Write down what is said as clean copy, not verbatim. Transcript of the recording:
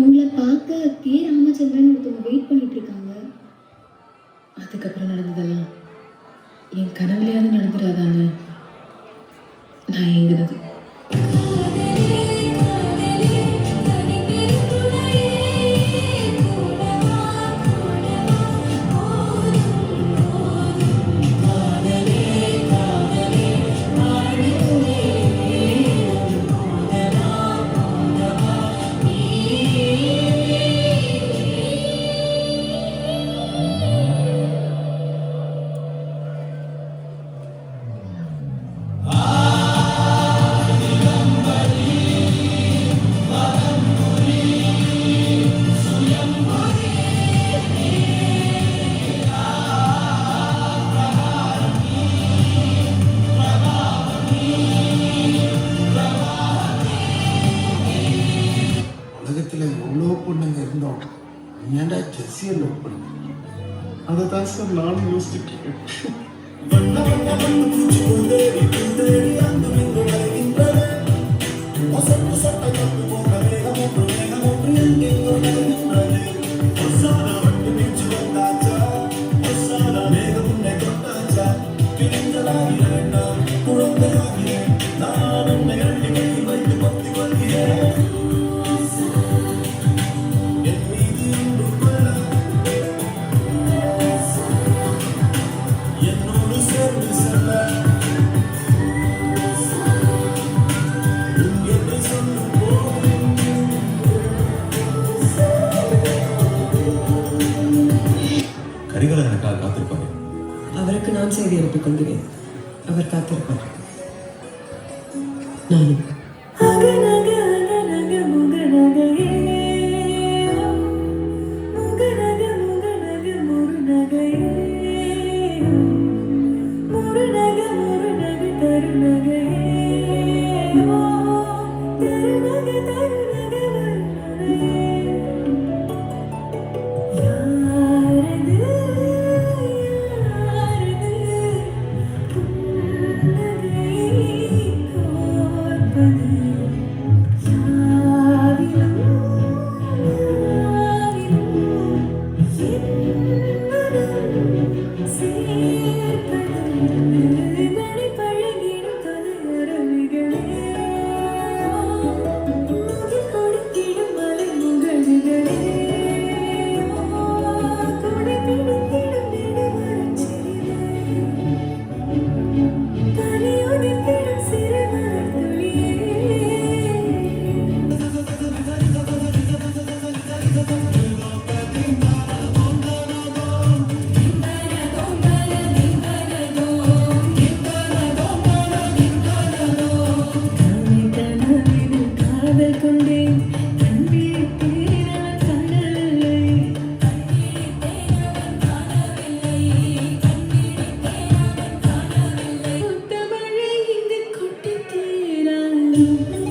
உங்களை பார்க்க கே ராமச்சந்திரன் ஒருத்தவங்க வெயிட் பண்ணிட்டு இருக்காங்க. அதுக்கப்புறம் நடந்ததெல்லாம் என் கனவுலையாவது நடந்துடாதான்னு நான் ஏங்குனது. உலகத்தில் எவ்வளோ பொண்ணுங்க இருந்தோம், ஏன்டா ஜெஸ்ஸியை லவ் பண்ண? அதை தான் சார் நானும் யோசிச்சுட்டு இருக்கேன். கரிகாலன் எனக்காக காத்திருப்பாரு. அவருக்கு நான் செய்தி அனுப்பிக் கொள்கிறேன். அவர் காத்திருப்பார். நானும் you.